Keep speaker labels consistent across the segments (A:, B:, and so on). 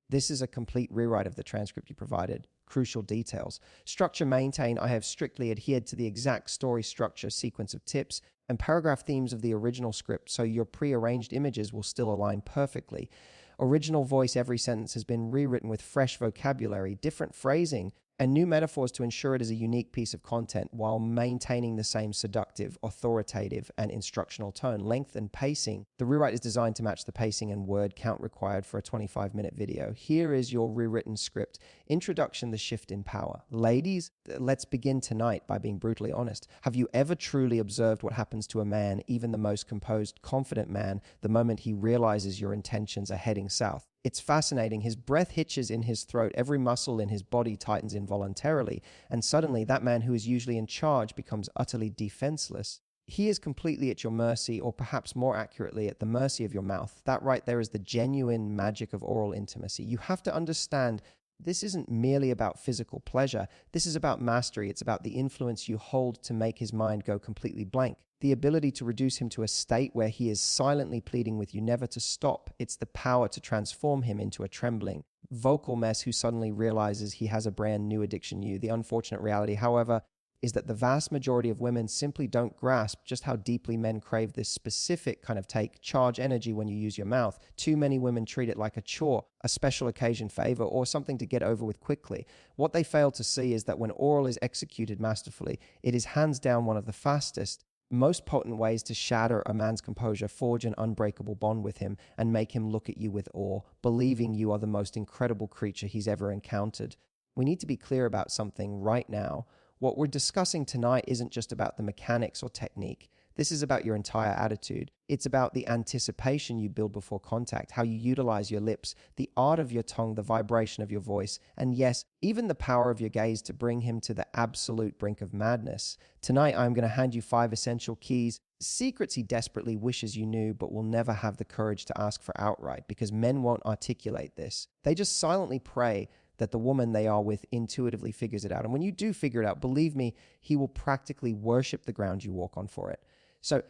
A: This is a complete rewrite of the transcript you provided. Crucial details. Structure maintain. I have strictly adhered to the exact story structure sequence of tips and paragraph themes of the original script, so your pre-arranged images will still align perfectly. Original voice, every sentence has been rewritten with fresh vocabulary, different phrasing, and new metaphors to ensure it is a unique piece of content while maintaining the same seductive, authoritative, and instructional tone. Length and pacing. The rewrite is designed to match the pacing and word count required for a 25-minute video. Here is your rewritten script. Introduction, the shift in power. Ladies, let's begin tonight by being brutally honest. Have you ever truly observed what happens to a man, even the most composed, confident man, the moment he realizes your intentions are heading south? It's fascinating. His breath hitches in his throat, every muscle in his body tightens involuntarily, and suddenly that man who is usually in charge becomes utterly defenseless. He is completely at your mercy, or perhaps more accurately, at the mercy of your mouth. That right there is the genuine magic of oral intimacy. You have to understand this isn't merely about physical pleasure. This is about mastery. It's about the influence you hold to make his mind go completely blank. The ability to reduce him to a state where he is silently pleading with you never to stop. It's the power to transform him into a trembling, vocal mess who suddenly realizes he has a brand new addiction you. The unfortunate reality, however, is that the vast majority of women simply don't grasp just how deeply men crave this specific kind of charge energy when you use your mouth. Too many women treat it like a chore, a special occasion favor, or something to get over with quickly. What they fail to see is that when oral is executed masterfully, it is hands down one of the fastest, most potent ways to shatter a man's composure, forge an unbreakable bond with him, and make him look at you with awe, believing you are the most incredible creature he's ever encountered. We need to be clear about something right now. What we're discussing tonight isn't just about the mechanics or technique. This is about your entire attitude. It's about the anticipation you build before contact, how you utilize your lips, the art of your tongue, the vibration of your voice, and yes, even the power of your gaze to bring him to the absolute brink of madness. Tonight, I'm going to hand you 5 essential keys, secrets he desperately wishes you knew but will never have the courage to ask for outright, because men won't articulate this. They just silently pray that the woman they are with intuitively figures it out. And when you do figure it out, believe me, he will practically worship the ground you walk on for it. So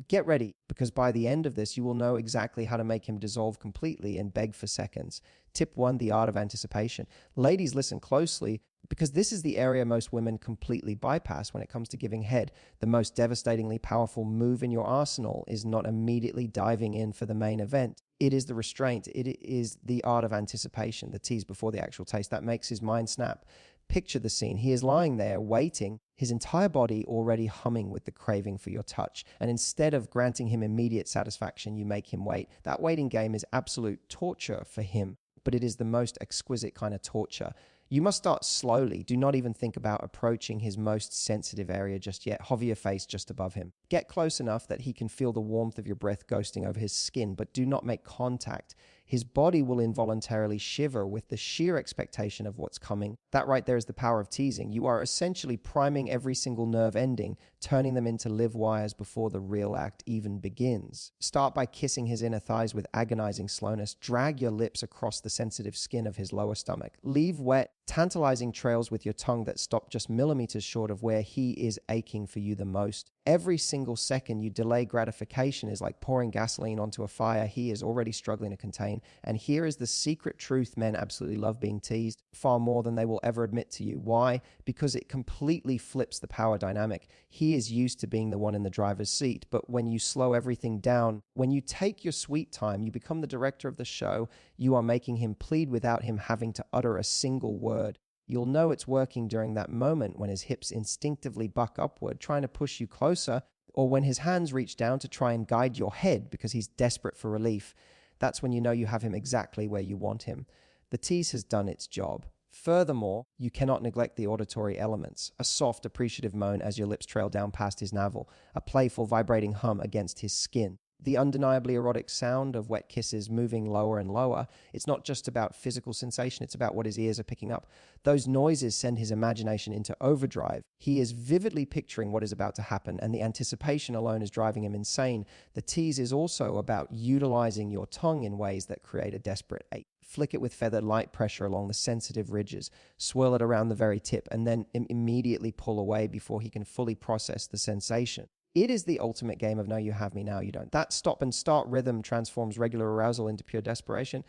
A: get ready, because by the end of this, you will know exactly how to make him dissolve completely and beg for seconds. Tip 1, the art of anticipation. Ladies, listen closely, because this is the area most women completely bypass when it comes to giving head. The most devastatingly powerful move in your arsenal is not immediately diving in for the main event. It is the restraint. It is the art of anticipation, the tease before the actual taste. That makes his mind snap. Picture the scene. He is lying there waiting, his entire body already humming with the craving for your touch. And instead of granting him immediate satisfaction, you make him wait. That waiting game is absolute torture for him, but it is the most exquisite kind of torture. You must start slowly. Do not even think about approaching his most sensitive area just yet. Hover your face just above him. Get close enough that he can feel the warmth of your breath ghosting over his skin, but do not make contact. His body will involuntarily shiver with the sheer expectation of what's coming. That right there is the power of teasing. You are essentially priming every single nerve ending, turning them into live wires before the real act even begins. Start by kissing his inner thighs with agonizing slowness. Drag your lips across the sensitive skin of his lower stomach. Leave wet, tantalizing trails with your tongue that stop just millimeters short of where he is aching for you the most. Every single second you delay gratification is like pouring gasoline onto a fire he is already struggling to contain. And here is the secret truth: men absolutely love being teased far more than they will ever admit to you. Why? Because it completely flips the power dynamic. He is used to being the one in the driver's seat, but when you slow everything down, when you take your sweet time, you become the director of the show. You are making him plead without him having to utter a single word. You'll know it's working during that moment when his hips instinctively buck upward, trying to push you closer, or when his hands reach down to try and guide your head because he's desperate for relief. That's when you know you have him exactly where you want him. The tease has done its job. Furthermore, you cannot neglect the auditory elements. A soft, appreciative moan as your lips trail down past his navel, a playful, vibrating hum against his skin. The undeniably erotic sound of wet kisses moving lower and lower. It's not just about physical sensation, it's about what his ears are picking up. Those noises send his imagination into overdrive. He is vividly picturing what is about to happen, and the anticipation alone is driving him insane. The tease is also about utilizing your tongue in ways that create a desperate ache. Flick it with feathered light pressure along the sensitive ridges, swirl it around the very tip, and then immediately pull away before he can fully process the sensation. It is the ultimate game of no, you have me, now you don't. That stop and start rhythm transforms regular arousal into pure desperation.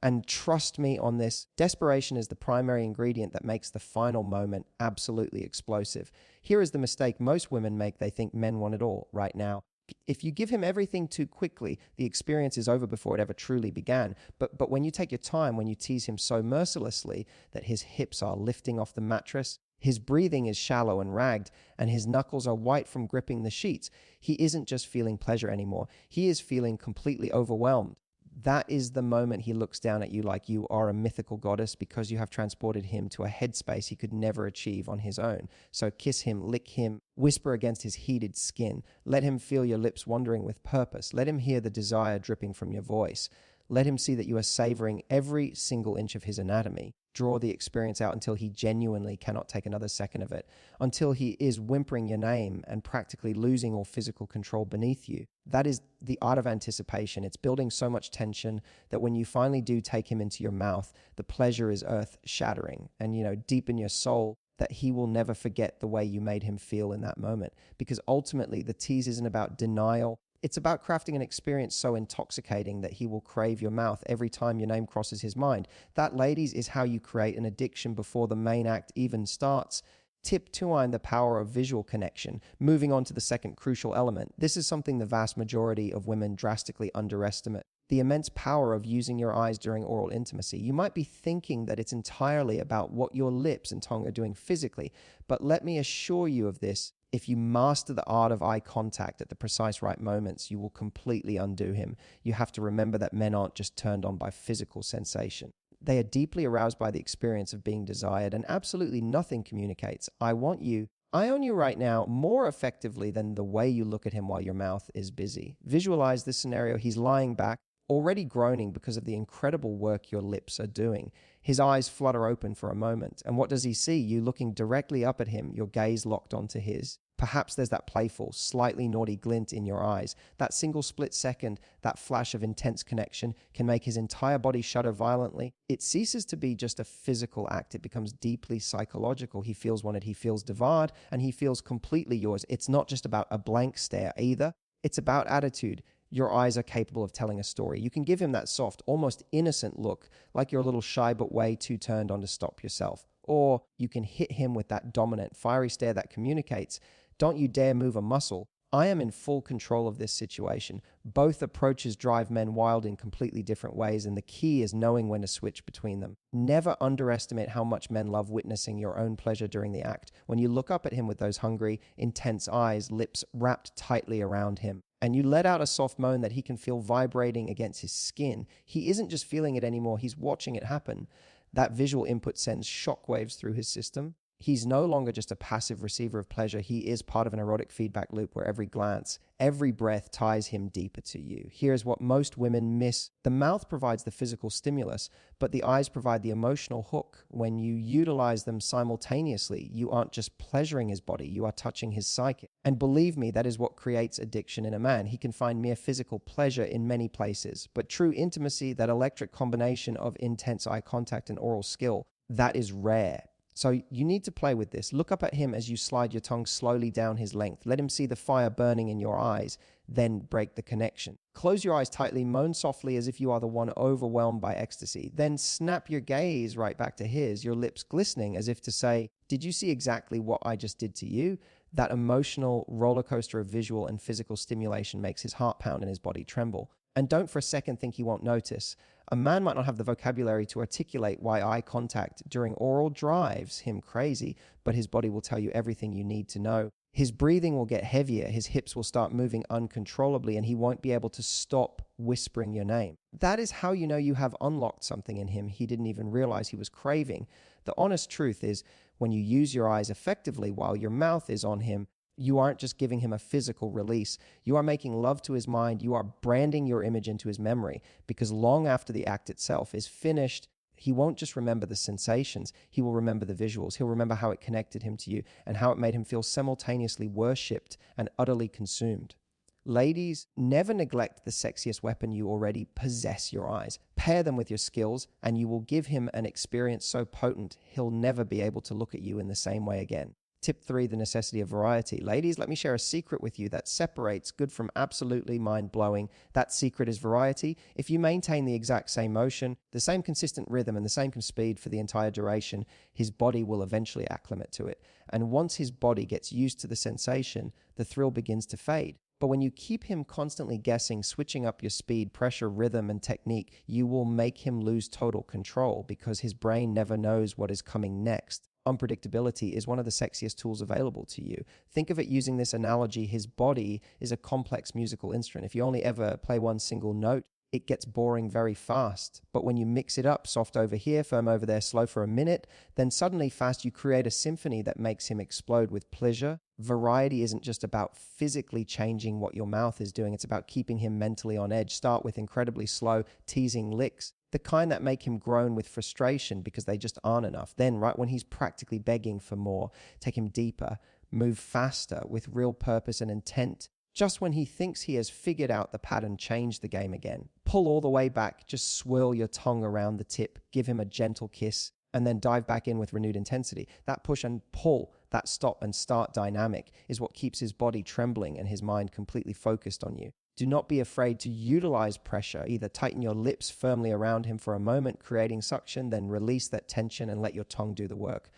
A: And trust me on this, desperation is the primary ingredient that makes the final moment absolutely explosive. Here is the mistake most women make. They think men want it all right now. If you give him everything too quickly, the experience is over before it ever truly began. But when you take your time, when you tease him so mercilessly that his hips are lifting off the mattress, his breathing is shallow and ragged, and his knuckles are white from gripping the sheets, he isn't just feeling pleasure anymore. He is feeling completely overwhelmed. That is the moment he looks down at you like you are a mythical goddess, because you have transported him to a headspace he could never achieve on his own. So kiss him, lick him, whisper against his heated skin. Let him feel your lips wandering with purpose. Let him hear the desire dripping from your voice. Let him see that you are savoring every single inch of his anatomy. Draw the experience out until he genuinely cannot take another second of it, until he is whimpering your name and practically losing all physical control beneath you. That is the art of anticipation. It's building so much tension that when you finally do take him into your mouth, the pleasure is earth-shattering and, deep in your soul, that he will never forget the way you made him feel in that moment. Because ultimately, the tease isn't about denial. It's about crafting an experience so intoxicating that he will crave your mouth every time your name crosses his mind. That, ladies, is how you create an addiction before the main act even starts. Tip 2, the power of visual connection. Moving on to the second crucial element. This is something the vast majority of women drastically underestimate. The immense power of using your eyes during oral intimacy. You might be thinking that it's entirely about what your lips and tongue are doing physically, but let me assure you of this. If you master the art of eye contact at the precise right moments, you will completely undo him. You have to remember that men aren't just turned on by physical sensation. They are deeply aroused by the experience of being desired, and absolutely nothing communicates, I want you, I own you right now, more effectively than the way you look at him while your mouth is busy. Visualize this scenario. He's lying back, already groaning because of the incredible work your lips are doing. His eyes flutter open for a moment, and what does he see? You looking directly up at him, your gaze locked onto his. Perhaps there's that playful, slightly naughty glint in your eyes. That single split second, that flash of intense connection can make his entire body shudder violently. It ceases to be just a physical act. It becomes deeply psychological. He feels wanted, he feels devoured, and he feels completely yours. It's not just about a blank stare either. It's about attitude. Your eyes are capable of telling a story. You can give him that soft, almost innocent look, like you're a little shy but way too turned on to stop yourself. Or you can hit him with that dominant, fiery stare that communicates, don't you dare move a muscle. I am in full control of this situation. Both approaches drive men wild in completely different ways, and the key is knowing when to switch between them. Never underestimate how much men love witnessing your own pleasure during the act. When you look up at him with those hungry, intense eyes, lips wrapped tightly around him, and you let out a soft moan that he can feel vibrating against his skin, he isn't just feeling it anymore, he's watching it happen. That visual input sends shockwaves through his system. He's no longer just a passive receiver of pleasure. He is part of an erotic feedback loop where every glance, every breath ties him deeper to you. Here's what most women miss. The mouth provides the physical stimulus, but the eyes provide the emotional hook. When you utilize them simultaneously, you aren't just pleasuring his body, you are touching his psyche. And believe me, that is what creates addiction in a man. He can find mere physical pleasure in many places, but true intimacy, that electric combination of intense eye contact and oral skill, that is rare. So you need to play with this. Look up at him as you slide your tongue slowly down his length. Let him see the fire burning in your eyes, then break the connection. Close your eyes tightly, moan softly as if you are the one overwhelmed by ecstasy. Then snap your gaze right back to his, your lips glistening as if to say, did you see exactly what I just did to you? That emotional roller coaster of visual and physical stimulation makes his heart pound and his body tremble. And don't for a second think he won't notice. A man might not have the vocabulary to articulate why eye contact during oral drives him crazy, but his body will tell you everything you need to know. His breathing will get heavier, his hips will start moving uncontrollably, and he won't be able to stop whispering your name. That is how you know you have unlocked something in him he didn't even realize he was craving. The honest truth is, when you use your eyes effectively while your mouth is on him, you aren't just giving him a physical release. You are making love to his mind. You are branding your image into his memory, because long after the act itself is finished, he won't just remember the sensations. He will remember the visuals. He'll remember how it connected him to you and how it made him feel simultaneously worshipped and utterly consumed. Ladies, never neglect the sexiest weapon you already possess, your eyes. Pair them with your skills, and you will give him an experience so potent he'll never be able to look at you in the same way again. Tip 3, the necessity of variety. Ladies, let me share a secret with you that separates good from absolutely mind-blowing. That secret is variety. If you maintain the exact same motion, the same consistent rhythm, and the same speed for the entire duration, his body will eventually acclimate to it. And once his body gets used to the sensation, the thrill begins to fade. But when you keep him constantly guessing, switching up your speed, pressure, rhythm, and technique, you will make him lose total control because his brain never knows what is coming next. Unpredictability is one of the sexiest tools available to you. Think of it using this analogy. His body is a complex musical instrument. If you only ever play one single note, it gets boring very fast. But when you mix it up, soft over here, firm over there, slow for a minute, then suddenly fast, you create a symphony that makes him explode with pleasure. Variety isn't just about physically changing what your mouth is doing. It's about keeping him mentally on edge. Start with incredibly slow, teasing licks, the kind that make him groan with frustration because they just aren't enough. Then, right when he's practically begging for more, take him deeper, move faster with real purpose and intent. Just when he thinks he has figured out the pattern, change the game again. Pull all the way back, just swirl your tongue around the tip, give him a gentle kiss, and then dive back in with renewed intensity. That push and pull, that stop and start dynamic is what keeps his body trembling and his mind completely focused on you. Do not be afraid to utilize pressure. Either tighten your lips firmly around him for a moment, creating suction, then release that tension and let your tongue do the work.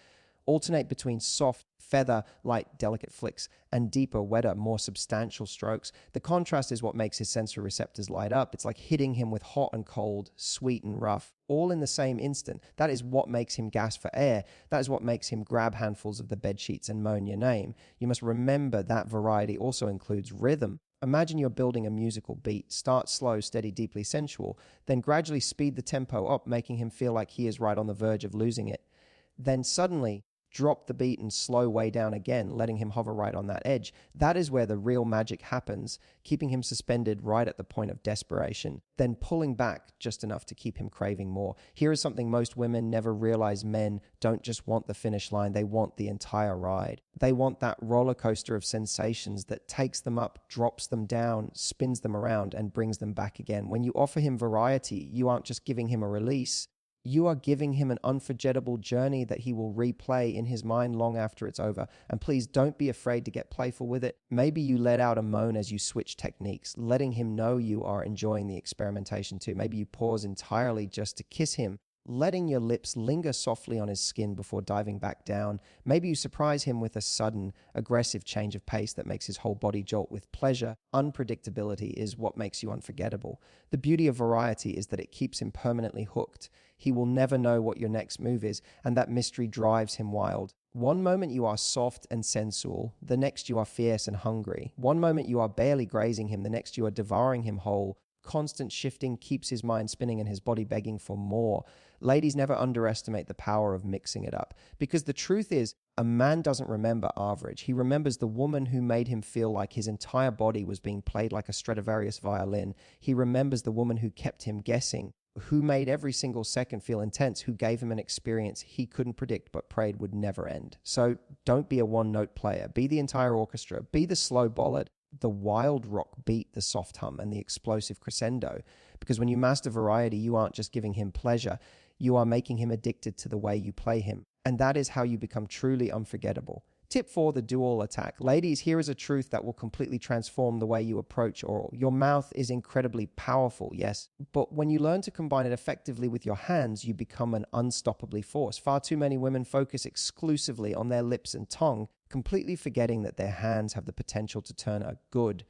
A: Alternate between soft, feather, light, delicate flicks and deeper, wetter, more substantial strokes. The contrast is what makes his sensory receptors light up. It's like hitting him with hot and cold, sweet and rough, all in the same instant. That is what makes him gasp for air. That is what makes him grab handfuls of the bed sheets and moan your name. You must remember that variety also includes rhythm. Imagine you're building a musical beat. Start slow, steady, deeply sensual. Then gradually speed the tempo up, making him feel like he is right on the verge of losing it. Then suddenly drop the beat and slow way down again, letting him hover right on that edge. That is where the real magic happens, keeping him suspended right at the point of desperation, then pulling back just enough to keep him craving more. Here is something most women never realize. Men don't just want the finish line, they want the entire ride. They want that roller coaster of sensations that takes them up, drops them down, spins them around, and brings them back again. When you offer him variety, you aren't just giving him a release, you are giving him an unforgettable journey that he will replay in his mind long after it's over. And please don't be afraid to get playful with it. Maybe you let out a moan as you switch techniques, letting him know you are enjoying the experimentation too. Maybe you pause entirely just to kiss him, letting your lips linger softly on his skin before diving back down. Maybe you surprise him with a sudden, aggressive change of pace that makes his whole body jolt with pleasure. Unpredictability is what makes you unforgettable. The beauty of variety is that it keeps him permanently hooked. He will never know what your next move is, and that mystery drives him wild. One moment you are soft and sensual, the next you are fierce and hungry. One moment you are barely grazing him, the next you are devouring him whole. Constant shifting keeps his mind spinning and his body begging for more. Ladies, never underestimate the power of mixing it up, because the truth is, a man doesn't remember average. He remembers the woman who made him feel like his entire body was being played like a Stradivarius violin. He remembers the woman who kept him guessing, who made every single second feel intense, who gave him an experience he couldn't predict but prayed would never end. So don't be a one-note player. Be the entire orchestra. Be the slow ballad, the wild rock beat, the soft hum, and the explosive crescendo. Because when you master variety, you aren't just giving him pleasure, you are making him addicted to the way you play him. And that is how you become truly unforgettable. Tip 4, the dual attack. Ladies, here is a truth that will completely transform the way you approach oral. Your mouth is incredibly powerful, yes, but when you learn to combine it effectively with your hands, you become an unstoppably force. Far too many women focus exclusively on their lips and tongue, completely forgetting that their hands have the potential to turn a good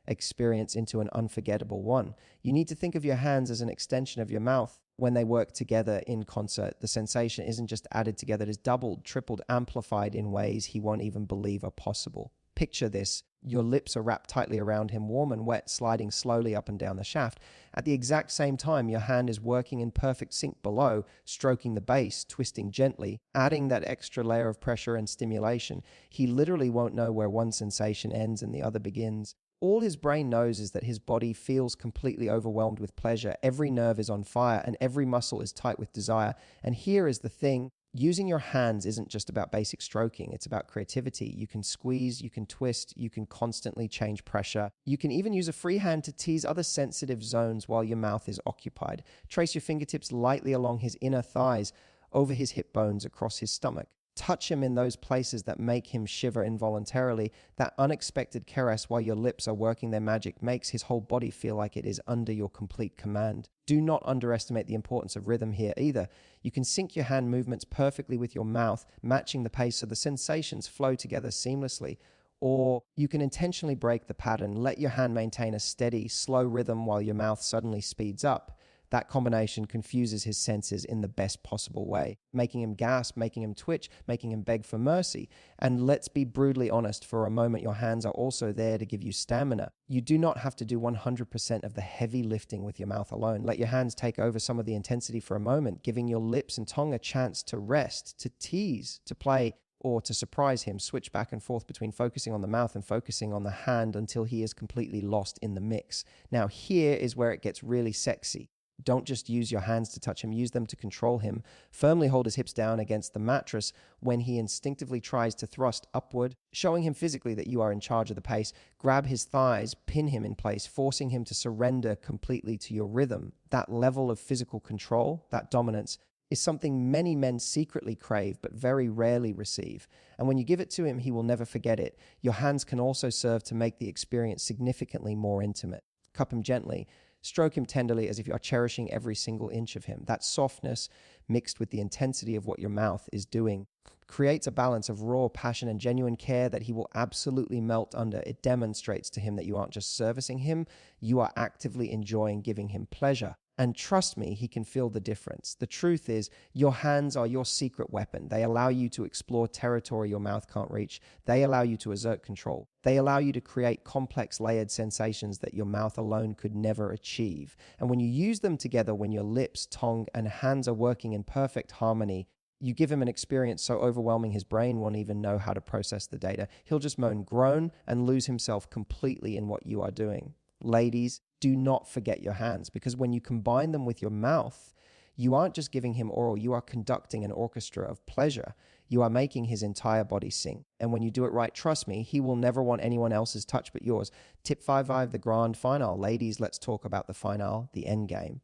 A: experience into an unforgettable one. You need to think of your hands as an extension of your mouth. When they work together in concert, the sensation isn't just added together, it is doubled, tripled, amplified in ways he won't even believe are possible. Picture this. Your lips are wrapped tightly around him, warm and wet, sliding slowly up and down the shaft. At the exact same time, your hand is working in perfect sync below, stroking the base, twisting gently, adding that extra layer of pressure and stimulation. He literally won't know where one sensation ends and the other begins. All his brain knows is that his body feels completely overwhelmed with pleasure. Every nerve is on fire and every muscle is tight with desire. And here is the thing. Using your hands isn't just about basic stroking. It's about creativity. You can squeeze, you can twist, you can constantly change pressure. You can even use a free hand to tease other sensitive zones while your mouth is occupied. Trace your fingertips lightly along his inner thighs, over his hip bones, across his stomach. Touch him in those places that make him shiver involuntarily. That unexpected caress while your lips are working their magic makes his whole body feel like it is under your complete command. Do not underestimate the importance of rhythm here either. You can sync your hand movements perfectly with your mouth, matching the pace so the sensations flow together seamlessly. Or you can intentionally break the pattern, let your hand maintain a steady, slow rhythm while your mouth suddenly speeds up. That combination confuses his senses in the best possible way, making him gasp, making him twitch, making him beg for mercy. And let's be brutally honest, for a moment, your hands are also there to give you stamina. You do not have to do 100% of the heavy lifting with your mouth alone. Let your hands take over some of the intensity for a moment, giving your lips and tongue a chance to rest, to tease, to play, or to surprise him. Switch back and forth between focusing on the mouth and focusing on the hand until he is completely lost in the mix. Now, here is where it gets really sexy. Don't just use your hands to touch him, use them to control him. Firmly hold his hips down against the mattress when he instinctively tries to thrust upward, showing him physically that you are in charge of the pace. Grab his thighs, pin him in place, forcing him to surrender completely to your rhythm. That level of physical control, that dominance, is something many men secretly crave but very rarely receive. And when you give it to him, he will never forget it. Your hands can also serve to make the experience significantly more intimate. Cup him gently. Stroke him tenderly as if you are cherishing every single inch of him. That softness, mixed with the intensity of what your mouth is doing, creates a balance of raw passion and genuine care that he will absolutely melt under. It demonstrates to him that you aren't just servicing him, you are actively enjoying giving him pleasure. And trust me, he can feel the difference. The truth is, your hands are your secret weapon. They allow you to explore territory your mouth can't reach. They allow you to assert control. They allow you to create complex layered sensations that your mouth alone could never achieve. And when you use them together, when your lips, tongue, and hands are working in perfect harmony, you give him an experience so overwhelming his brain won't even know how to process the data. He'll just moan, groan, and lose himself completely in what you are doing. Ladies, do not forget your hands, because when you combine them with your mouth, you aren't just giving him oral, you are conducting an orchestra of pleasure. You are making his entire body sing. And when you do it right, trust me, he will never want anyone else's touch but yours. Tip 5, the grand finale. Ladies, let's talk about the finale, the end game.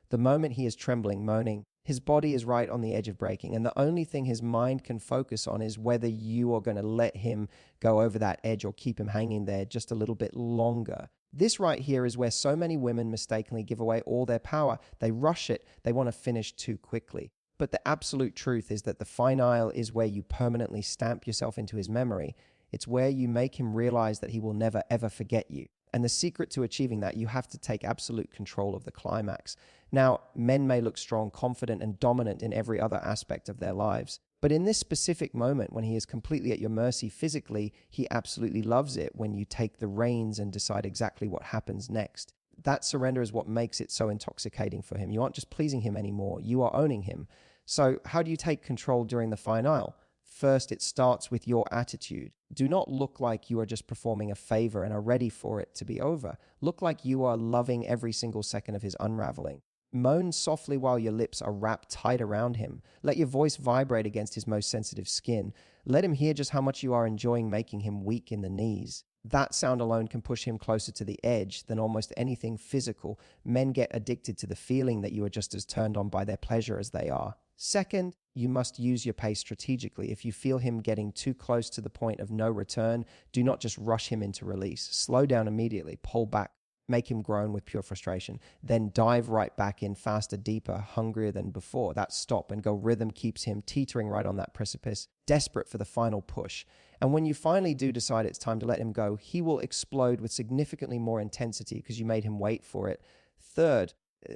A: The moment he is trembling, moaning, his body is right on the edge of breaking, and the only thing his mind can focus on is whether you are going to let him go over that edge or keep him hanging there just a little bit longer. This right here is where so many women mistakenly give away all their power. They rush it. They want to finish too quickly. But the absolute truth is that the finale is where you permanently stamp yourself into his memory. It's where you make him realize that he will never, ever forget you. And the secret to achieving that, you have to take absolute control of the climax. Now, men may look strong, confident, and dominant in every other aspect of their lives. But in this specific moment, when he is completely at your mercy physically, he absolutely loves it when you take the reins and decide exactly what happens next. That surrender is what makes it so intoxicating for him. You aren't just pleasing him anymore, you are owning him. So how do you take control during the finale? First, it starts with your attitude. Do not look like you are just performing a favor and are ready for it to be over. Look like you are loving every single second of his unraveling. Moan softly while your lips are wrapped tight around him. Let your voice vibrate against his most sensitive skin. Let him hear just how much you are enjoying making him weak in the knees. That sound alone can push him closer to the edge than almost anything physical. Men get addicted to the feeling that you are just as turned on by their pleasure as they are. Second, you must use your pace strategically. If you feel him getting too close to the point of no return, do not just rush him into release. Slow down immediately, pull back, make him groan with pure frustration, then dive right back in faster, deeper, hungrier than before. That stop and go rhythm keeps him teetering right on that precipice, desperate for the final push. And when you finally do decide it's time to let him go, he will explode with significantly more intensity because you made him wait for it. Third,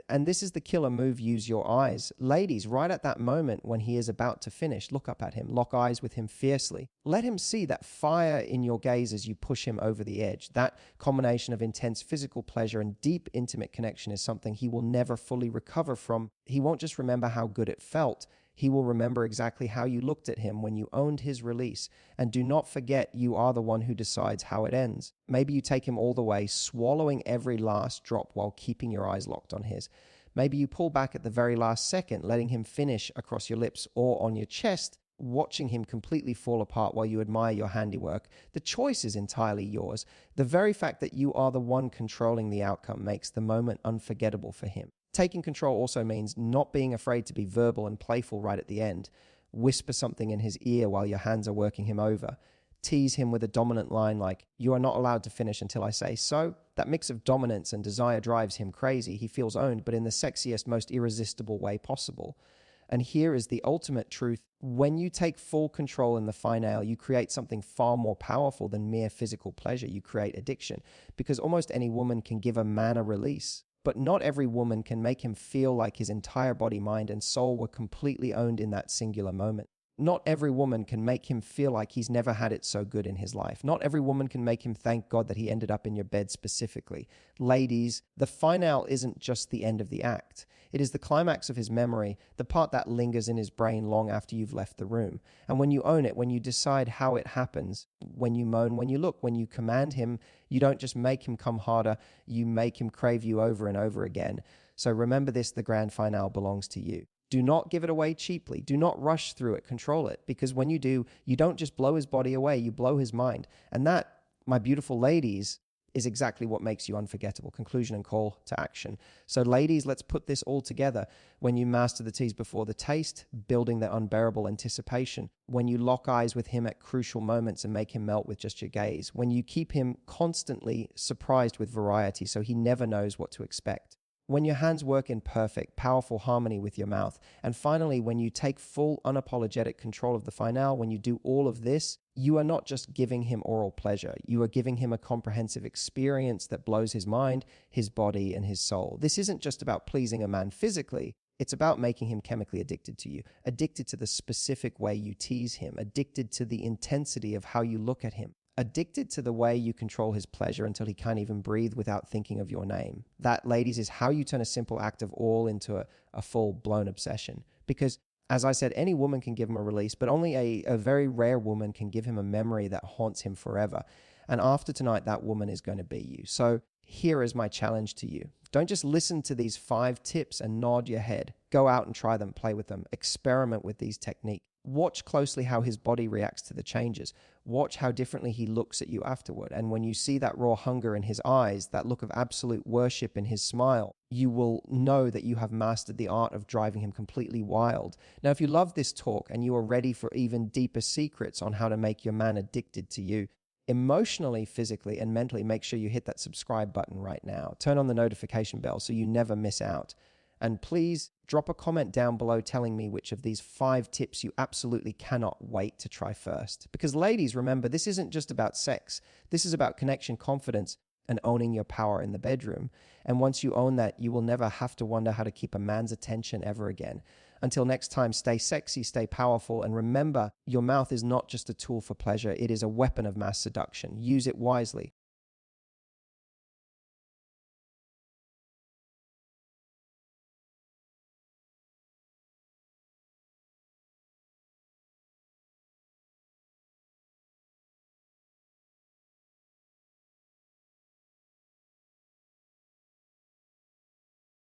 A: and this is the killer move, use your eyes. Ladies, right at that moment when he is about to finish, look up at him, lock eyes with him fiercely. Let him see that fire in your gaze as you push him over the edge. That combination of intense physical pleasure and deep intimate connection is something he will never fully recover from. He won't just remember how good it felt. He will remember exactly how you looked at him when you owned his release. And do not forget, you are the one who decides how it ends. Maybe you take him all the way, swallowing every last drop while keeping your eyes locked on his. Maybe you pull back at the very last second, letting him finish across your lips or on your chest, watching him completely fall apart while you admire your handiwork. The choice is entirely yours. The very fact that you are the one controlling the outcome makes the moment unforgettable for him. Taking control also means not being afraid to be verbal and playful right at the end. Whisper something in his ear while your hands are working him over. Tease him with a dominant line like, "You are not allowed to finish until I say so." That mix of dominance and desire drives him crazy. He feels owned, but in the sexiest, most irresistible way possible. And here is the ultimate truth. When you take full control in the finale, you create something far more powerful than mere physical pleasure. You create addiction, because almost any woman can give a man a release. But not every woman can make him feel like his entire body, mind, and soul were completely owned in that singular moment. Not every woman can make him feel like he's never had it so good in his life. Not every woman can make him thank God that he ended up in your bed specifically. Ladies, the finale isn't just the end of the act. It is the climax of his memory, the part that lingers in his brain long after you've left the room. And when you own it, when you decide how it happens, when you moan, when you look, when you command him, you don't just make him come harder, you make him crave you over and over again. So remember this, the grand finale belongs to you. Do not give it away cheaply. Do not rush through it. Control it. Because when you do, you don't just blow his body away, you blow his mind. And that, my beautiful ladies, is exactly what makes you unforgettable. Conclusion and call to action. So ladies, let's put this all together. When you master the tease before the taste, building the unbearable anticipation. When you lock eyes with him at crucial moments and make him melt with just your gaze. When you keep him constantly surprised with variety so he never knows what to expect. When your hands work in perfect, powerful harmony with your mouth. And finally, when you take full, unapologetic control of the finale, when you do all of this, you are not just giving him oral pleasure. You are giving him a comprehensive experience that blows his mind, his body, and his soul. This isn't just about pleasing a man physically. It's about making him chemically addicted to you, addicted to the specific way you tease him, addicted to the intensity of how you look at him, addicted to the way you control his pleasure until he can't even breathe without thinking of your name. That, ladies, is how you turn a simple act of all into a full-blown obsession. Because, as I said, any woman can give him a release, but only a very rare woman can give him a memory that haunts him forever. And after tonight, that woman is going to be you. So here is my challenge to you. Don't just listen to these 5 tips and nod your head. Go out and try them, play with them, experiment with these techniques. Watch closely how his body reacts to the changes. Watch how differently he looks at you afterward. And when you see that raw hunger in his eyes, that look of absolute worship in his smile, you will know that you have mastered the art of driving him completely wild. Now, if you love this talk and you are ready for even deeper secrets on how to make your man addicted to you, emotionally, physically, and mentally, make sure you hit that subscribe button right now. Turn on the notification bell so you never miss out. And please drop a comment down below telling me which of these 5 tips you absolutely cannot wait to try first. Because ladies, remember, this isn't just about sex. This is about connection, confidence, and owning your power in the bedroom. And once you own that, you will never have to wonder how to keep a man's attention ever again. Until next time, stay sexy, stay powerful, and remember, your mouth is not just a tool for pleasure. It is a weapon of mass seduction. Use it wisely.